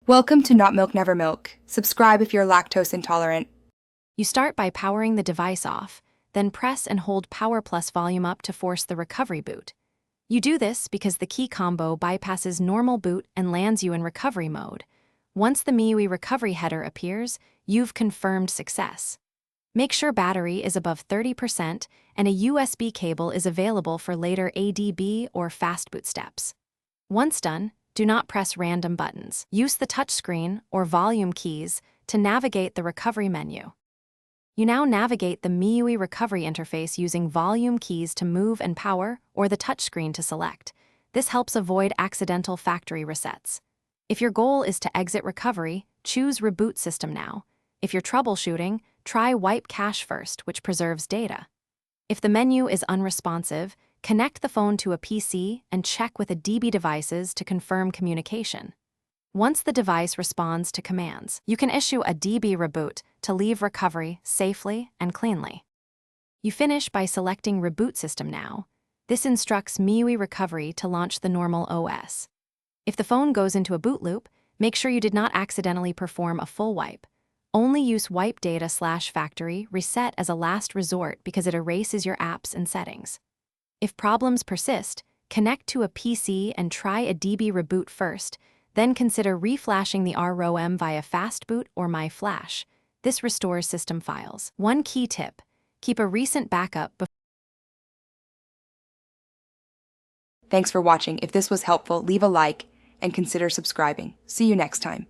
Welcome to Not Milk Never Milk. Subscribe if you're lactose intolerant. You start by powering the device off, then press and hold Power Plus volume up to force the recovery boot. You do this because the key combo bypasses normal boot and lands you in recovery mode. Once the Miui Recovery header appears, you've confirmed success. Make sure battery is above 30% and a USB cable is available for later ADB or fast boot steps. Once done, do not press random buttons. Use the touchscreen or volume keys to navigate the recovery menu. You now navigate the Miui Recovery interface using volume keys to move and power or the touchscreen to select. This helps avoid accidental factory resets. If your goal is to exit recovery, choose Reboot System now. If you're troubleshooting, try Wipe Cache first, which preserves data. If the menu is unresponsive, connect the phone to a PC and check with a DB devices to confirm communication. Once the device responds to commands, you can issue a DB reboot to leave recovery safely and cleanly. You finish by selecting Reboot System now. This instructs Miui Recovery to launch the normal OS. If the phone goes into a boot loop, make sure you did not accidentally perform a full wipe. Only use Wipe Data/Factory Reset as a last resort because it erases your apps and settings. If problems persist, connect to a PC and try a DB reboot first, then consider reflashing the ROM via Fastboot or MyFlash. This restores system files. One key tip: keep a recent backup before. Thanks for watching. If this was helpful, leave a like and consider subscribing. See you next time.